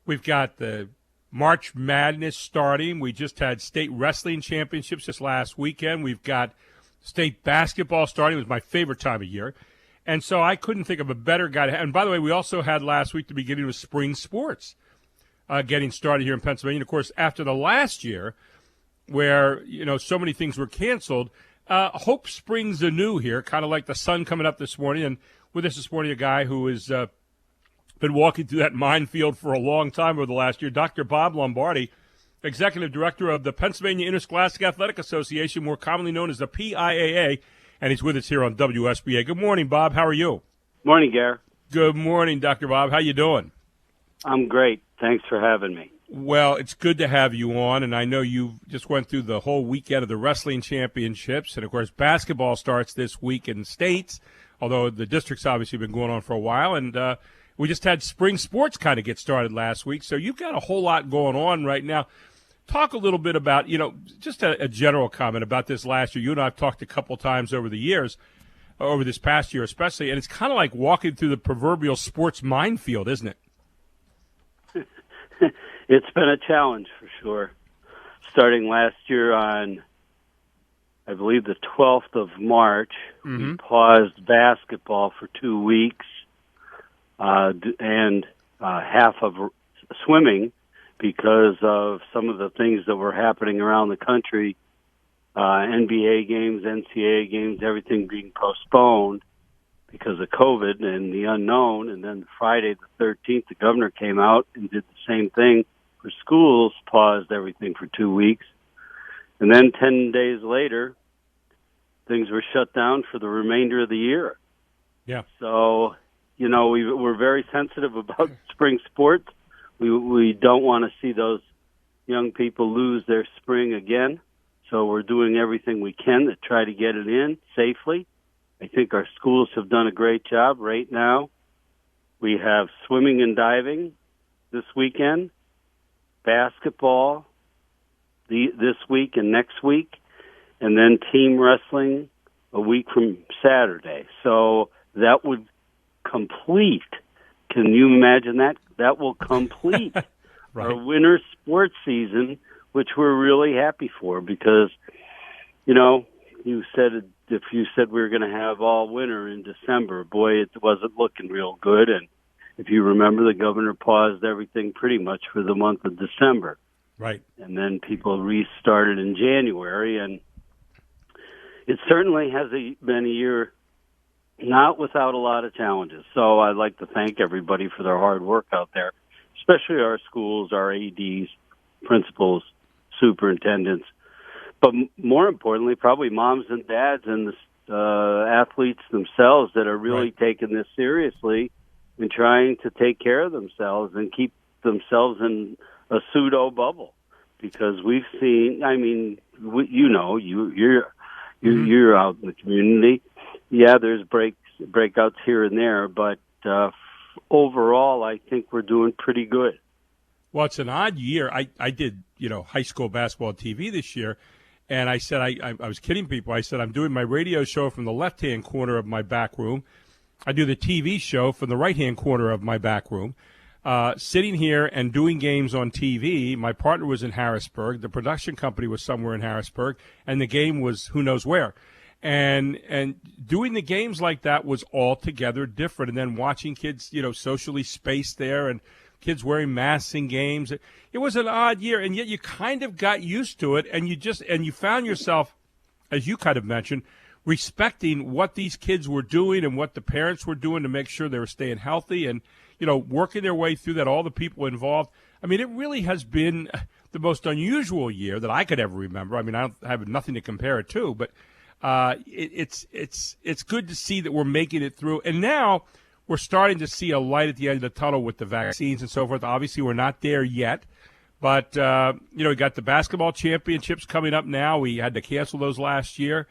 We've got the March Madness starting. We just had state wrestling championships this last weekend. We've got state basketball starting. It was my favorite time of year. And so I couldn't think of a better guy to have. And by the way, we also had last week the beginning of spring sports getting started here in Pennsylvania. And, of course, after the last year where, so many things were canceled, hope springs anew here, kind of like the sun coming up this morning. And with us this morning, a guy who has been walking through that minefield for a long time over the last year, Dr. Bob Lombardi, Executive Director of the Pennsylvania Interscholastic Athletic Association, more commonly known as the PIAA, and he's with us here on WSBA. Good morning, Bob. How are you? Morning, Gare. Good morning, Dr. Bob. How you doing? I'm great. Thanks for having me. Well, it's good to have you on, and I know you just went through the whole weekend of the wrestling championships, and, of course, basketball starts this week in states, although the district's obviously been going on for a while, and we just had spring sports kind of get started last week, so you've got a whole lot going on right now. Talk a little bit about, just a general comment about this last year. You and I have talked a couple times over the years, over this past year especially, and it's kind of like walking through the proverbial sports minefield, isn't it? It's been a challenge for sure. Starting last year on, I believe, the 12th of March, we paused basketball for 2 weeks and half of swimming because of some of the things that were happening around the country, NBA games, NCAA games, everything being postponed because of COVID and the unknown. And then Friday the 13th, the governor came out and did the same thing for schools, paused everything for 2 weeks. And then 10 days later, things were shut down for the remainder of the year. Yeah. So, we're very sensitive about spring sports. We don't want to see those young people lose their spring again. So we're doing everything we can to try to get it in safely. I think our schools have done a great job right now. We have swimming and diving this weekend, basketball this week and next week, and then team wrestling a week from Saturday. So that would complete. Can you imagine that? That will complete right. our winter sports season, which we're really happy for because, you said if you said we were going to have all winter in December, boy, it wasn't looking real good. And if you remember, the governor paused everything pretty much for the month of December. Right. And then people restarted in January. And it certainly has been a year not without a lot of challenges. So I'd like to thank everybody for their hard work out there, especially our schools, our ADs, principals, superintendents, but more importantly, probably moms and dads and the athletes themselves that are really taking this seriously and trying to take care of themselves and keep themselves in a pseudo bubble. Because we've seen, you're out in the community. Yeah, there's breakouts here and there, but overall, I think we're doing pretty good. Well, it's an odd year. I did, high school basketball TV this year, and I said I was kidding people. I said I'm doing my radio show from the left-hand corner of my back room. I do the TV show from the right-hand corner of my back room. Sitting here and doing games on TV. My partner was in Harrisburg. The production company was somewhere in Harrisburg, and the game was who knows where. And doing the games like that was altogether different. And then watching kids, socially spaced there and kids wearing masks in games. It was an odd year, and yet you kind of got used to it, and you found yourself, as you kind of mentioned, respecting what these kids were doing and what the parents were doing to make sure they were staying healthy and, working their way through that, all the people involved. I mean, it really has been the most unusual year that I could ever remember. I mean, I have nothing to compare it to, but it's good to see that we're making it through. And now we're starting to see a light at the end of the tunnel with the vaccines and so forth. Obviously, we're not there yet. But, we got the basketball championships coming up now. We had to cancel those last year.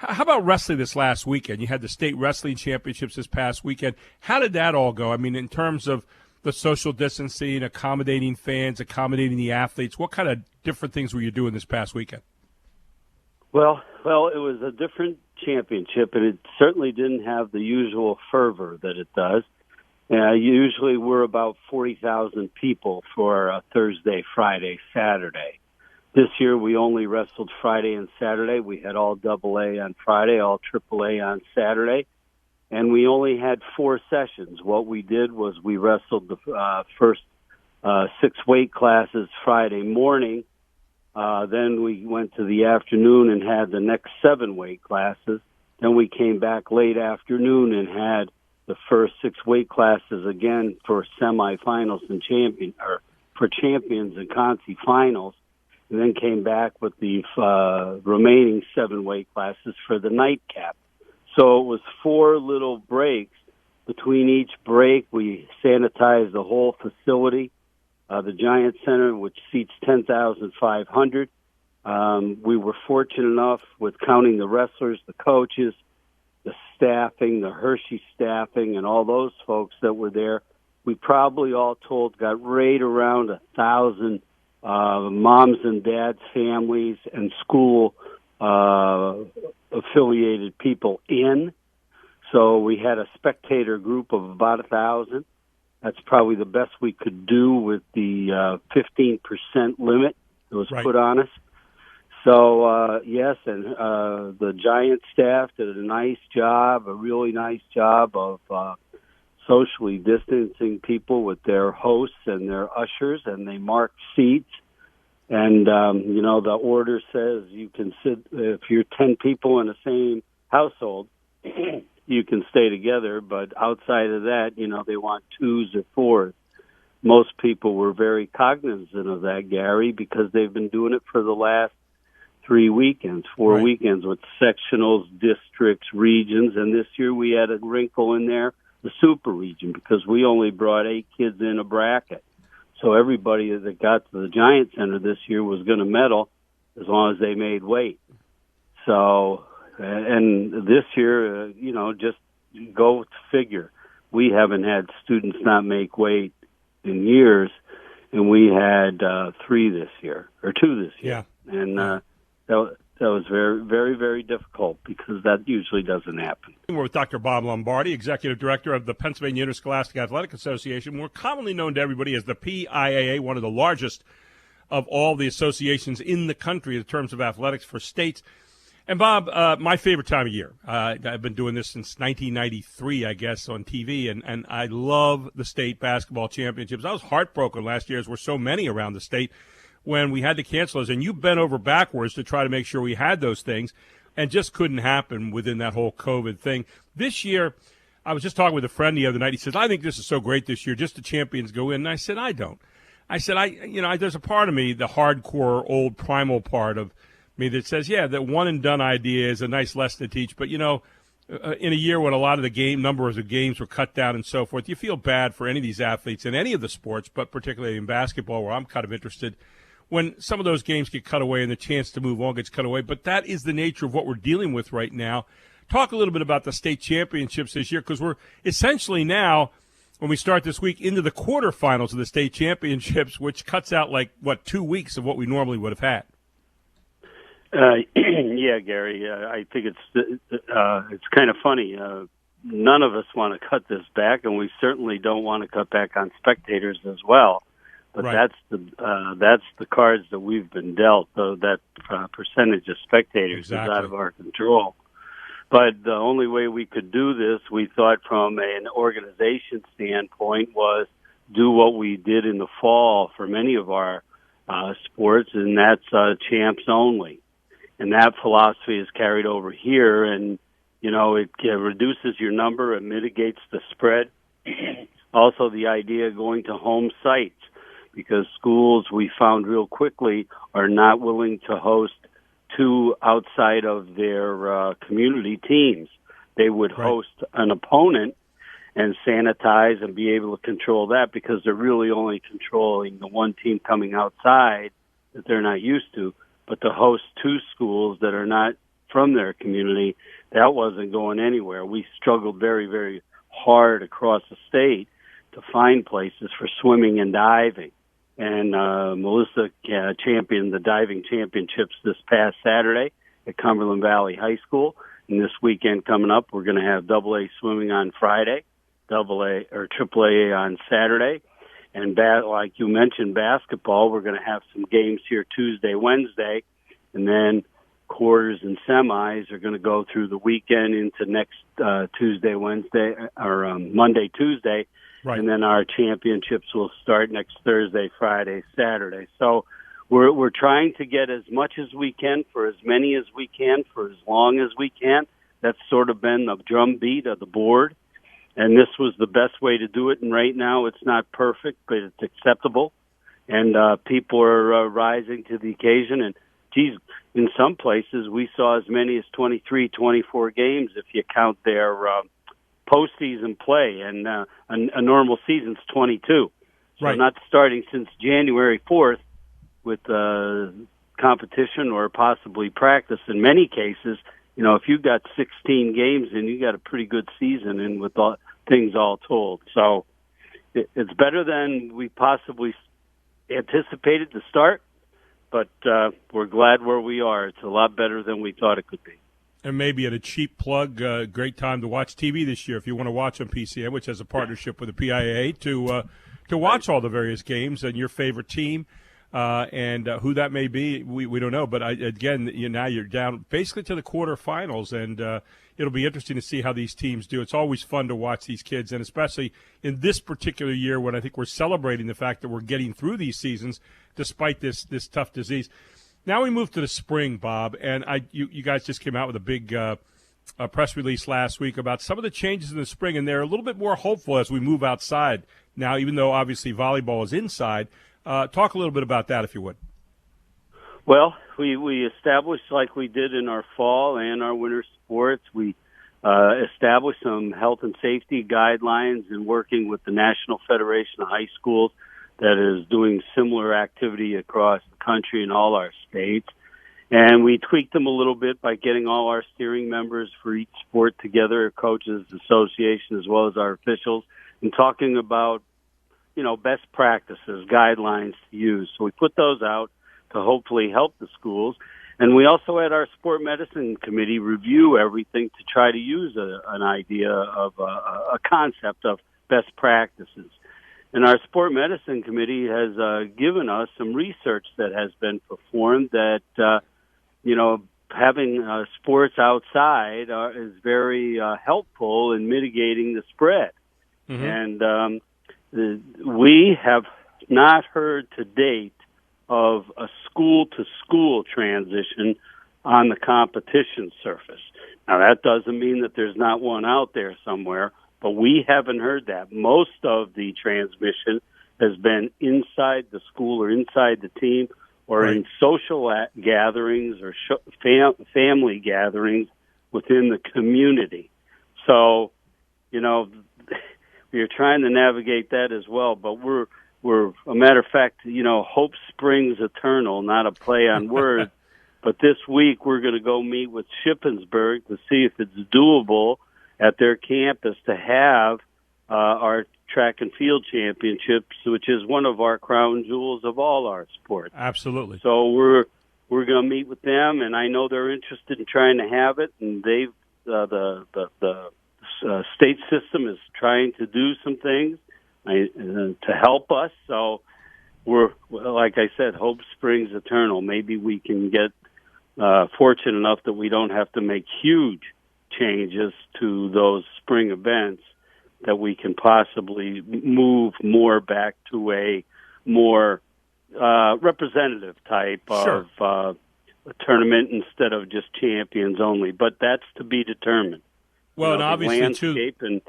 How about wrestling this last weekend? You had the state wrestling championships this past weekend. How did that all go? I mean, in terms of the social distancing, accommodating fans, accommodating the athletes, what kind of different things were you doing this past weekend? Well, it was a different championship, and it certainly didn't have the usual fervor that it does. Usually we're about 40,000 people for Thursday, Friday, Saturday. This year we only wrestled Friday and Saturday. We had all AA on Friday, all AAA on Saturday, and we only had 4 sessions. What we did was we wrestled the first 6 weight classes Friday morning. Then we went to the afternoon and had the next 7 weight classes. Then we came back late afternoon and had the first 6 weight classes again for semifinals and for champions and conci finals, and then came back with the remaining 7 weight classes for the nightcap. So it was 4 little breaks. Between each break, we sanitized the whole facility. The Giant Center, which seats 10,500. We were fortunate enough with counting the wrestlers, the coaches, the staffing, the Hershey staffing, and all those folks that were there. We probably all told got right around 1,000 moms and dads, families, and school affiliated people in. So we had a spectator group of about 1,000. That's probably the best we could do with the 15% limit that was put on us. So, yes, and the Giant staff did a nice job, a really nice job of socially distancing people with their hosts and their ushers, and they marked seats. And, the order says you can sit, if you're 10 people in the same household, you can stay together, but outside of that, they want 2s or 4s. Most people were very cognizant of that, Gary, because they've been doing it for the last 3 weekends, 4 weekends with sectionals, districts, regions, and this year we had a wrinkle in there, the super region, because we only brought 8 kids in a bracket. So everybody that got to the Giant Center this year was going to medal as long as they made weight. So, and this year, just go to figure. We haven't had students not make weight in years, and we had 3 this year, or 2 this year. Yeah. And that was very, very, very difficult because that usually doesn't happen. We're with Dr. Bob Lombardi, Executive Director of the Pennsylvania Interscholastic Athletic Association. We're commonly known to everybody as the PIAA, one of the largest of all the associations in the country in terms of athletics for states. And, Bob, my favorite time of year. I've been doing this since 1993, I guess, on TV, and I love the state basketball championships. I was heartbroken last year, as were so many around the state, when we had to cancel those. And you bent over backwards to try to make sure we had those things, and just couldn't happen within that whole COVID thing. This year, I was just talking with a friend the other night. He says, I think this is so great this year, just the champions go in. And I said, I don't. I said, there's a part of me, the hardcore, old primal part of me that says, yeah, that one and done idea is a nice lesson to teach. But, in a year when a lot of the numbers of games were cut down and so forth, you feel bad for any of these athletes in any of the sports, but particularly in basketball, where I'm kind of interested, when some of those games get cut away and the chance to move on gets cut away. But that is the nature of what we're dealing with right now. Talk a little bit about the state championships this year, because we're essentially now, when we start this week, into the quarterfinals of the state championships, which cuts out 2 weeks of what we normally would have had. Yeah, Gary, I think it's kind of funny. None of us want to cut this back, and we certainly don't want to cut back on spectators as well. But that's the cards that we've been dealt. So that percentage of spectators is out of our control. But the only way we could do this, we thought from an organization standpoint, was do what we did in the fall for many of our sports, and that's champs only. And that philosophy is carried over here, and, it reduces your number, it mitigates the spread. Also, the idea of going to home sites, because schools, we found real quickly, are not willing to host 2 outside of their community teams. They would host an opponent and sanitize and be able to control that, because they're really only controlling the one team coming outside that they're not used to. But to host 2 schools that are not from their community, that wasn't going anywhere. We struggled very, very hard across the state to find places for swimming and diving. And Melissa championed the diving championships this past Saturday at Cumberland Valley High School. And this weekend coming up, we're going to have AA swimming on Friday, AA or AAA on Saturday. And like you mentioned, basketball, we're going to have some games here Tuesday, Wednesday, and then quarters and semis are going to go through the weekend into next Tuesday, Wednesday, or Monday, Tuesday, right. And then our championships will start next Thursday, Friday, Saturday. So we're trying to get as much as we can for as many as we can for as long as we can. That's sort of been the drumbeat of the board. And this was the best way to do it. And right now it's not perfect, but it's acceptable. And people are rising to the occasion. And, geez, in some places we saw as many as 23, 24 games if you count their postseason play. And a normal season's 22. So right. Not starting since January 4th with competition or possibly practice. In many cases, you know, if you've got 16 games in, you got a pretty good season in with all, things all told. So it's better than we possibly anticipated to start, but we're glad where we are. It's a lot better than we thought it could be. And maybe at a cheap plug, great time to watch TV this year if you want to watch on PCM, which has a partnership with the PIAA to watch all the various games and your favorite team. And who that may be, we don't know. But now you're down basically to the quarterfinals, and it'll be interesting to see how these teams do. It's always fun to watch these kids, and especially in this particular year when I think we're celebrating the fact that we're getting through these seasons despite this tough disease. Now we move to the spring, Bob, and you guys just came out with a big press release last week about some of the changes in the spring, and they're a little bit more hopeful as we move outside now, even though obviously volleyball is inside. Talk a little bit about that, if you would. Well, we established, like we did in our fall and our winter sports, we established some health and safety guidelines in working with the National Federation of High Schools that is doing similar activity across the country in all our states. And we tweaked them a little bit by getting all our steering members for each sport together, coaches association, as well as our officials, and talking about, you know, best practices, guidelines to use. So we put those out to hopefully help the schools. And we also had our sport medicine committee review everything to try to use an idea of a concept of best practices. And our sport medicine committee has given us some research that has been performed that, you know, having sports outside is very helpful in mitigating the spread. Mm-hmm. And we have not heard to date of a school-to-school transition on the competition surface. Now, that doesn't mean that there's not one out there somewhere, but we haven't heard that. Most of the transmission has been inside the school or inside the team or right. in social gatherings or family gatherings within the community. So, you know, we're trying to navigate that as well, but we're a matter of fact, you know, hope springs eternal, not a play on words. But this week we're going to go meet with Shippensburg to see if it's doable at their campus to have our track and field championships, which is one of our crown jewels of all our sports. Absolutely. So we're going to meet with them, and I know they're interested in trying to have it, and they've the state system is trying to do some things to help us. So we're, like I said, hope springs eternal. Maybe we can get fortunate enough that we don't have to make huge changes to those spring events, that we can possibly move more back to a more representative type sure. of a tournament instead of just champions only. But that's to be determined. Well, and obviously, too, and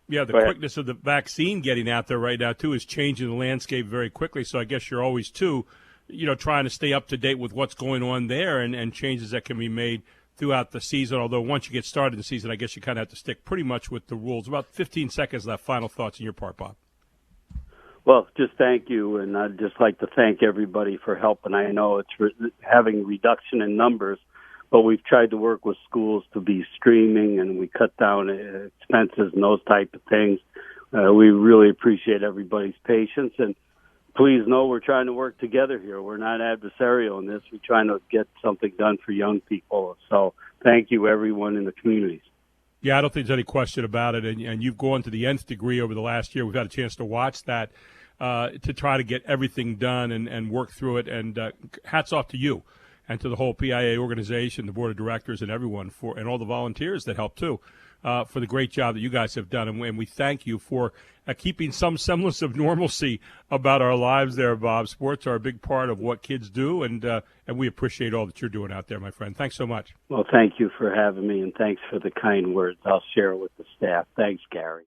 the quickness of the vaccine getting out there right now, too, is changing the landscape very quickly. So I guess you're always, too, you know, trying to stay up to date with what's going on there and changes that can be made throughout the season. Although once you get started in the season, I guess you kind of have to stick pretty much with the rules. About 15 seconds left. Final thoughts on your part, Bob. Well, just thank you, and I'd just like to thank everybody for helping. I know it's having reduction in numbers, but we've tried to work with schools to be streaming, and we cut down expenses and those type of things. We really appreciate everybody's patience, and please know we're trying to work together here. We're not adversarial in this. We're trying to get something done for young people. So thank you, everyone in the communities. Yeah, I don't think there's any question about it, and you've gone to the nth degree over the last year. We've had a chance to watch that to try to get everything done and work through it, and hats off to you and to the whole PIAA organization, the board of directors, and everyone and all the volunteers that help too. For the great job that you guys have done, and we thank you for keeping some semblance of normalcy about our lives there, Bob. Sports are a big part of what kids do, and we appreciate all that you're doing out there, my friend. Thanks so much. Well, thank you for having me, and thanks for the kind words. I'll share it with the staff. Thanks, Gary.